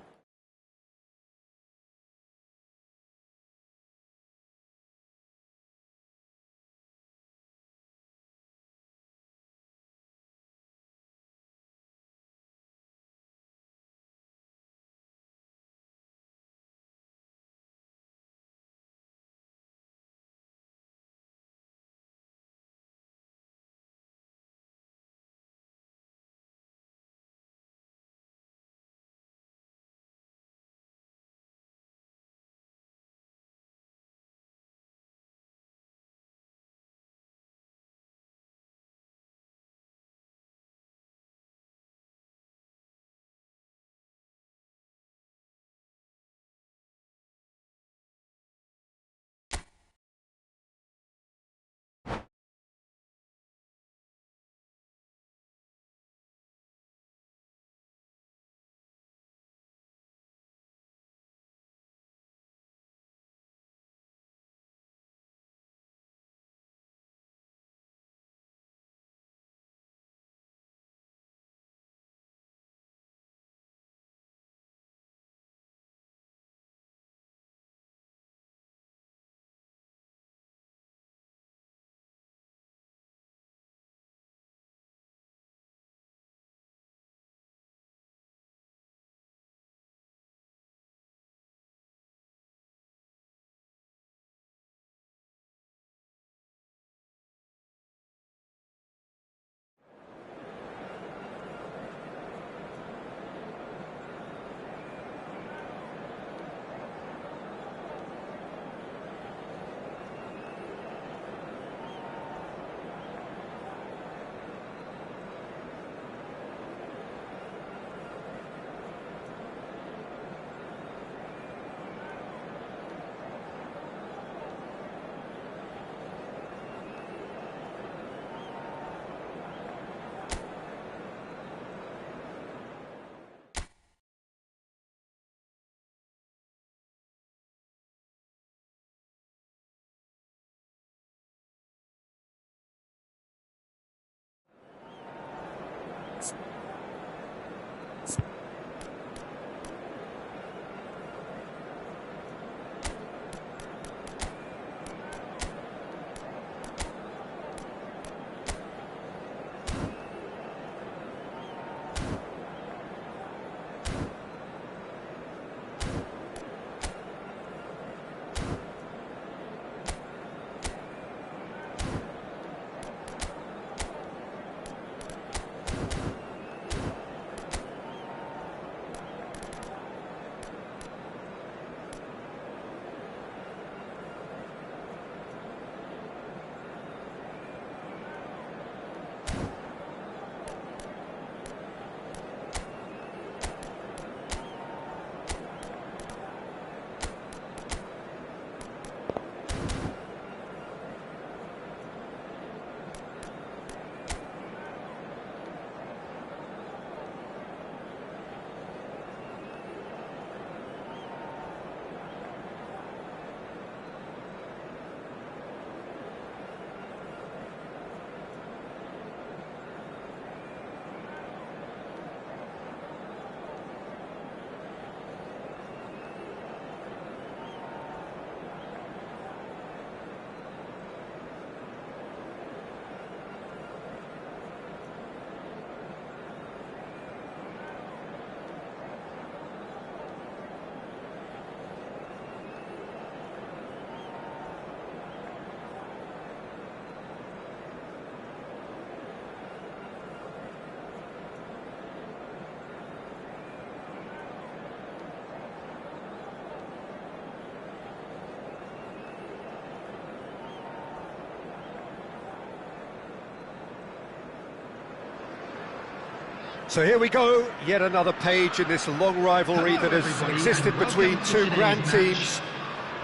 Speaker 1: So here we go, yet another page in this long rivalry that has existed between two grand teams.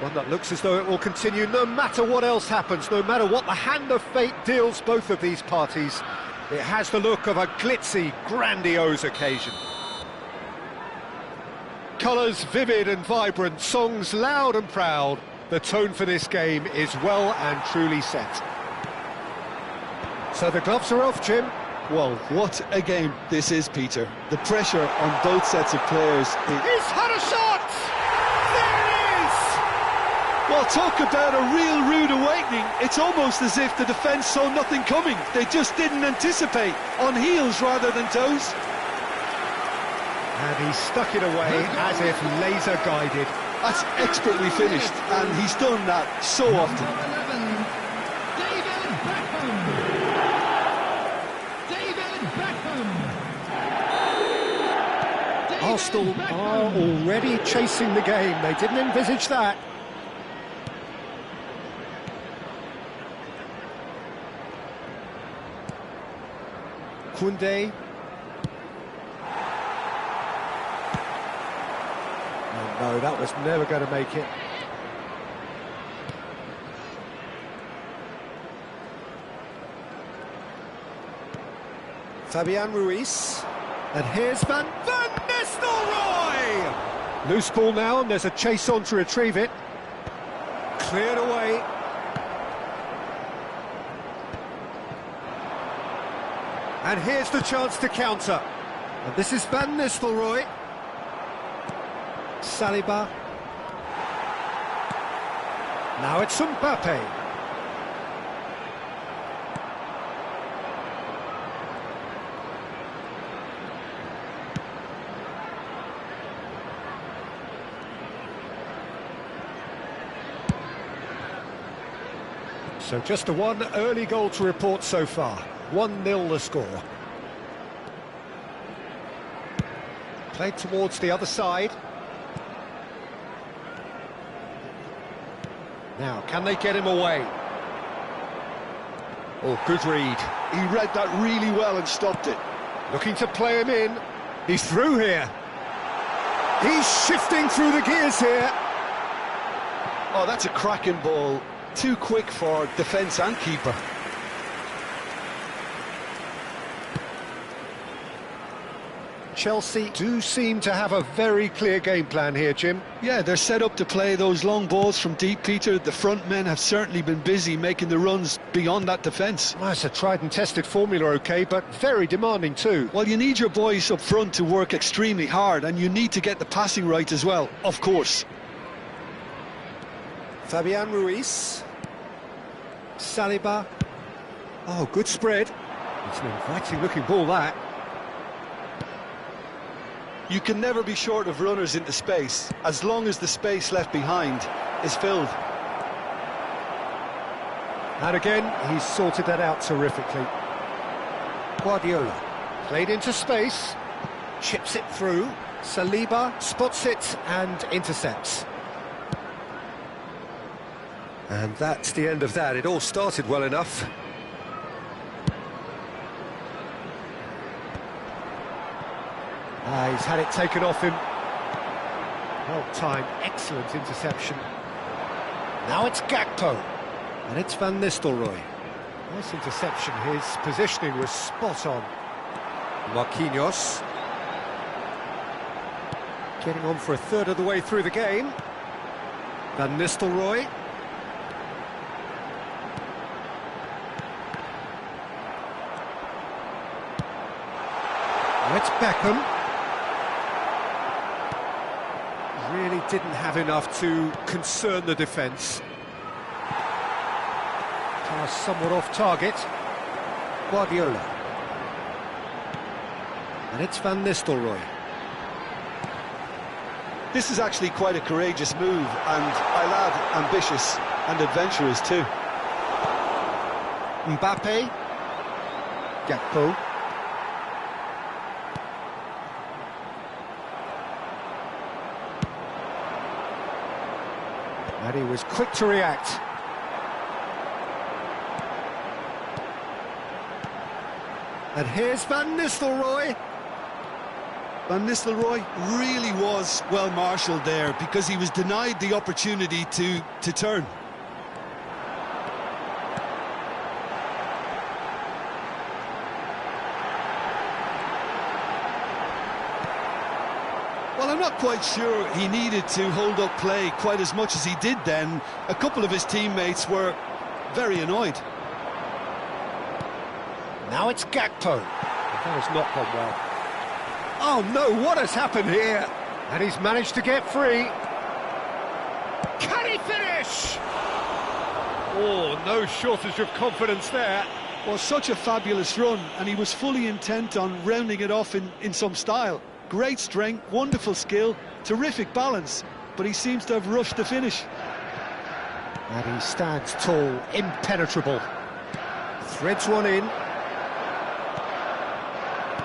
Speaker 1: One that looks as though it will continue no matter what else happens, no matter what the hand of fate deals both of these parties. It has the look of a glitzy, grandiose occasion. Colours vivid and vibrant, songs loud and proud. The tone for this game is well and truly set. So the gloves are off, Jim.
Speaker 2: Well, what a game this is, Peter. The pressure on both sets of players is...
Speaker 1: He's had a shot! There it is!
Speaker 2: Well, talk about a real rude awakening. It's almost as if the defence saw nothing coming. They just didn't anticipate, on heels rather than toes.
Speaker 1: And he stuck it away as if laser-guided.
Speaker 2: That's expertly finished, and he's done that so often.
Speaker 1: Arsenal are already chasing the game. They didn't envisage that. Koundé. Oh, no, that was never going to make it. Fabian Ruiz. And here's Van Nistelrooy! Loose ball now, and there's a chase on to retrieve it. Cleared away. And here's the chance to counter. And this is Van Nistelrooy. Saliba. Now it's Mbappe. So just the one early goal to report so far. 1-0 the score. Played towards the other side. Now, can they get him away? Oh, good read.
Speaker 2: He read that really well and stopped it.
Speaker 1: Looking to play him in. He's through here. He's shifting through the gears here.
Speaker 2: Oh, that's a cracking ball. Too quick for defence and keeper.
Speaker 1: Chelsea do seem to have a very clear game plan here, Jim.
Speaker 2: Yeah, they're set up to play those long balls from deep, Peter. The front men have certainly been busy making the runs beyond that defence.
Speaker 1: Well, it's a tried and tested formula, OK, but very demanding too.
Speaker 2: Well, you need your boys up front to work extremely hard, and you need to get the passing right as well, of course.
Speaker 1: Fabian Ruiz. Saliba. Oh, good spread. It's an inviting-looking ball, that.
Speaker 2: You can never be short of runners into space, as long as the space left behind is filled.
Speaker 1: And again, he's sorted that out terrifically. Guardiola. Played into space. Chips it through. Saliba spots it and intercepts. And that's the end of that. It all started well enough. He's had it taken off him. Well timed, excellent interception. Now it's Gakpo. And it's Van Nistelrooy. Nice interception, his positioning was spot on. Marquinhos. Getting on for a third of the way through the game. Van Nistelrooy. Now it's Beckham. Really didn't have enough to concern the defence. Pass somewhat off target. Guardiola. And it's Van Nistelrooy.
Speaker 2: This is actually quite a courageous move, and I'll add ambitious and adventurous too.
Speaker 1: Mbappe. Gakpo. And he was quick to react. And here's Van Nistelrooy.
Speaker 2: Van Nistelrooy really was well marshalled there because he was denied the opportunity to turn. Well, I'm not quite sure he needed to hold up play quite as much as he did then. A couple of his teammates were very annoyed.
Speaker 1: Now it's Gakpo. That has not gone well. Oh no, what has happened here? And he's managed to get free. Can he finish? Oh, no shortage of confidence there.
Speaker 2: Well, such a fabulous run, and he was fully intent on rounding it off in some style. Great strength, wonderful skill, terrific balance, but he seems to have rushed the finish.
Speaker 1: And he stands tall, impenetrable. Threads one in.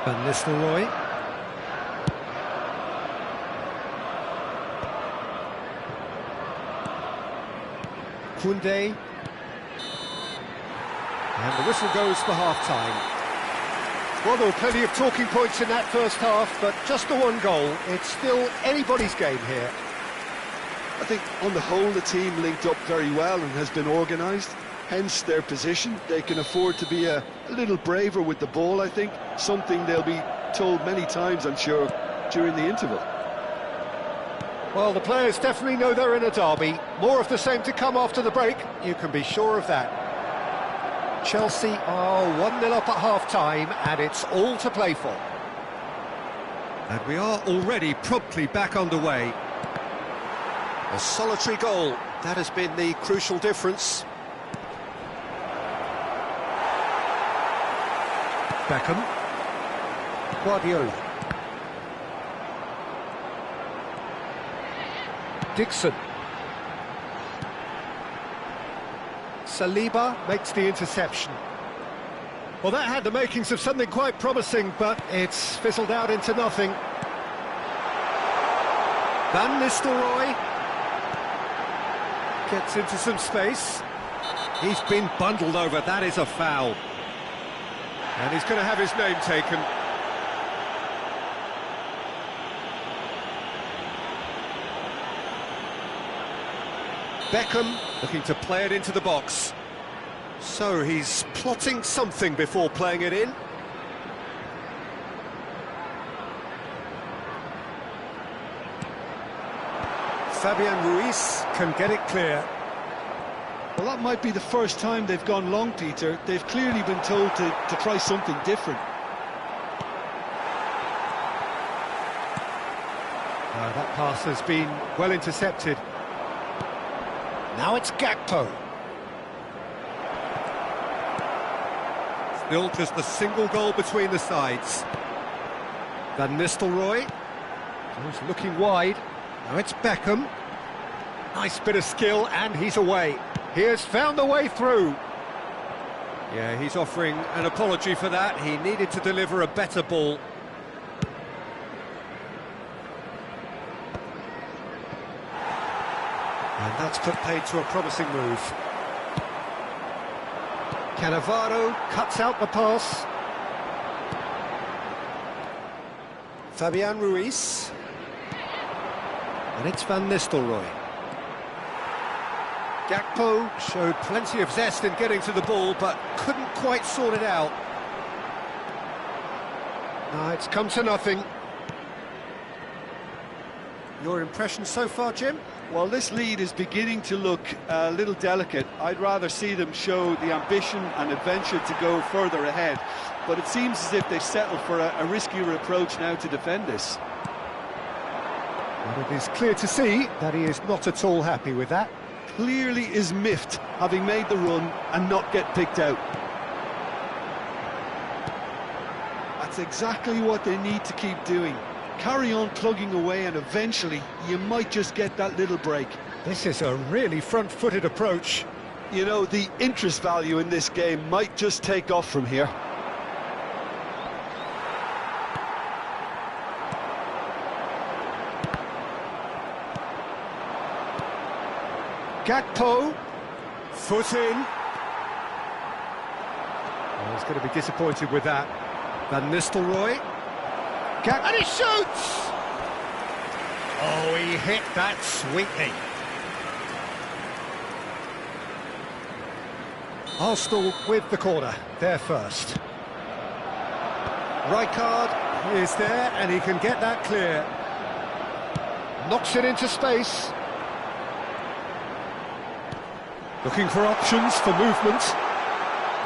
Speaker 1: Van Nistelrooy. Koundé. And the whistle goes for half-time. Well, there were plenty of talking points in that first half, but just the one goal. It's still anybody's game here.
Speaker 2: I think on the whole the team linked up very well and has been organised, hence their position. They can afford to be a little braver with the ball, I think, something they'll be told many times, I'm sure, during the interval.
Speaker 1: Well, the players definitely know they're in a derby. More of the same to come after the break, you can be sure of that. Chelsea are 1-0 up at half-time, and it's all to play for. And we are already promptly back underway. A solitary goal, that has been the crucial difference. Beckham. Guardiola. Dixon. Saliba makes the interception. Well, that had the makings of something quite promising, but it's fizzled out into nothing. Van Nistelrooy gets into some space. He's been bundled over, that is a foul. And he's going to have his name taken. Beckham looking to play it into the box. So he's plotting something before playing it in. Fabian Ruiz can get it clear.
Speaker 2: Well, that might be the first time they've gone long, Peter. They've clearly been told to try something different.
Speaker 1: That pass has been well intercepted. Now it's Gakpo. Still just a single goal between the sides. Van Nistelrooy. He's looking wide. Now it's Beckham. Nice bit of skill, and he's away. He has found the way through. Yeah, he's offering an apology for that. He needed to deliver a better ball. And that's put paid to a promising move. Cannavaro cuts out the pass. Fabian Ruiz. And it's Van Nistelrooy. Gakpo showed plenty of zest in getting to the ball, but couldn't quite sort it out. No, it's come to nothing. Your impression so far, Jim?
Speaker 2: Well, this lead is beginning to look a little delicate. I'd rather see them show the ambition and adventure to go further ahead. But it seems as if they settled for a riskier approach now to defend this.
Speaker 1: And it is clear to see that he is not at all happy with that.
Speaker 2: Clearly is miffed, having made the run and not get picked out. That's exactly what they need to keep doing. Carry on plugging away, and eventually you might just get that little break.
Speaker 1: This is a really front-footed approach.
Speaker 2: You know, the interest value in this game might just take off from here.
Speaker 1: Gakpo, foot in. Oh, he's going to be disappointed with that. Van Nistelrooy. And he shoots! Oh, he hit that sweetly. Arsenal with the corner, there first. Rijkaard is there, and he can get that clear. Knocks it into space. Looking for options for movement.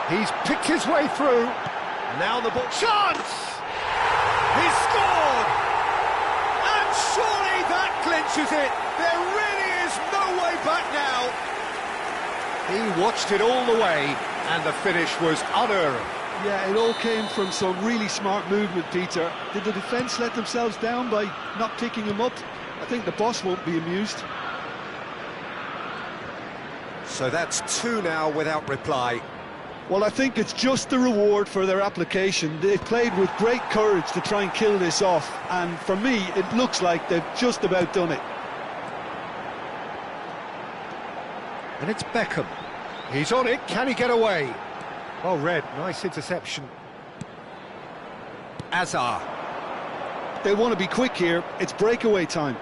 Speaker 1: He's picked his way through. Now the ball... Chance! He's scored! And surely that clinches it. There really is no way back now. He watched it all the way, and the finish was unerring.
Speaker 2: Yeah, it all came from some really smart movement, Peter. Did the defence let themselves down by not picking him up? I think the boss won't be amused.
Speaker 1: So that's 2 now without reply.
Speaker 2: Well, I think it's just the reward for their application. They've played with great courage to try and kill this off, and for me, it looks like they've just about done it.
Speaker 1: And it's Beckham. He's on it, can he get away? Well read, nice interception. Azar.
Speaker 2: They want to be quick here, it's breakaway time.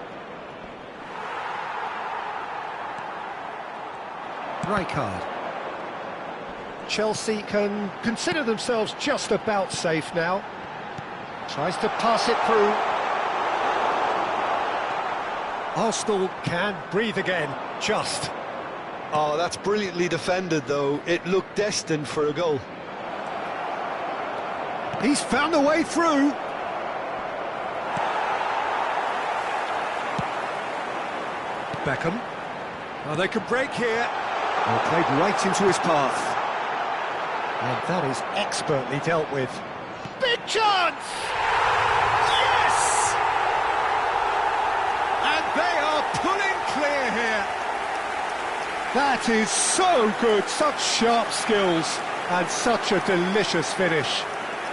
Speaker 1: Rijkaard. Chelsea can consider themselves just about safe now. Tries to pass it through. Arsenal can breathe again, just.
Speaker 2: Oh, that's brilliantly defended, though. It looked destined for a goal.
Speaker 1: He's found a way through. Beckham. Oh, they can break here. Well, played right into his path. And that is expertly dealt with. Big chance! Yes! And they are pulling clear here. That is so good, such sharp skills, and such a delicious finish.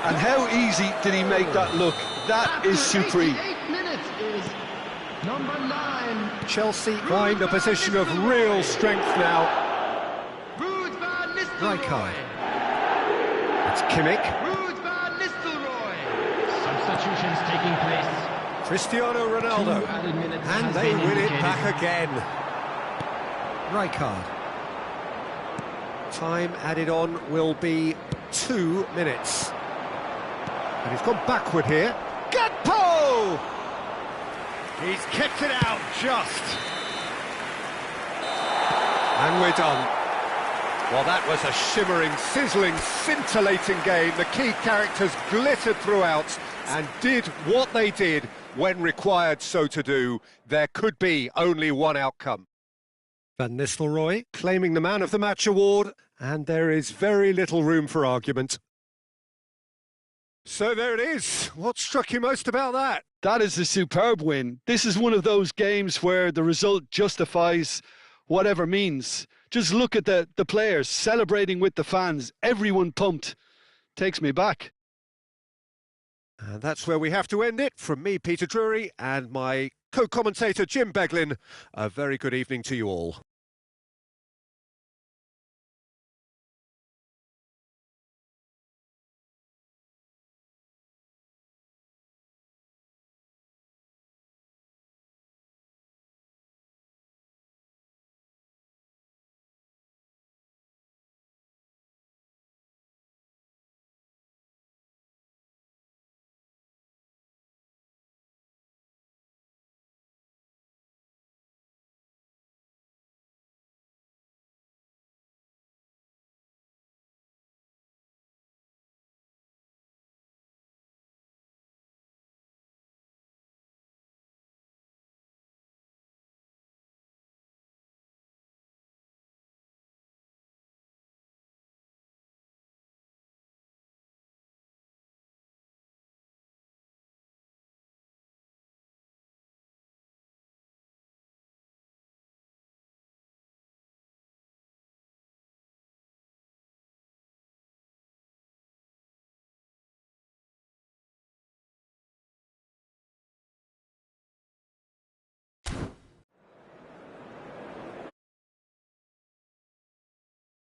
Speaker 2: And how easy did he make that look? That is supreme.
Speaker 3: 8 minutes is number 9.
Speaker 1: Chelsea find a position of real strength now.
Speaker 3: Ruud van Nistelrooy.
Speaker 1: Rijkaard. It's Kimmich.
Speaker 3: Ruud van Nistelrooy. Substitutions taking place.
Speaker 1: Cristiano Ronaldo.
Speaker 3: 2 added minutes
Speaker 1: And
Speaker 3: has
Speaker 1: they
Speaker 3: been
Speaker 1: win it
Speaker 3: indicated.
Speaker 1: back again. Rijkaard. Time added on will be 2 minutes. And he's gone backward here. Gakpo! He's kicked it out just. And we're done. Well, that was a shimmering, sizzling, scintillating game. The key characters glittered throughout and did what they did when required so to do. There could be only one outcome. Van Nistelrooy claiming the Man of the Match award, and there is very little room for argument. So there it is. What struck you most about that?
Speaker 2: That is a superb win. This is one of those games where the result justifies whatever means. Just look at the players celebrating with the fans. Everyone pumped. Takes me back.
Speaker 1: And that's where we have to end it. From me, Peter Drury, and my co-commentator, Jim Beglin. A very good evening to you all.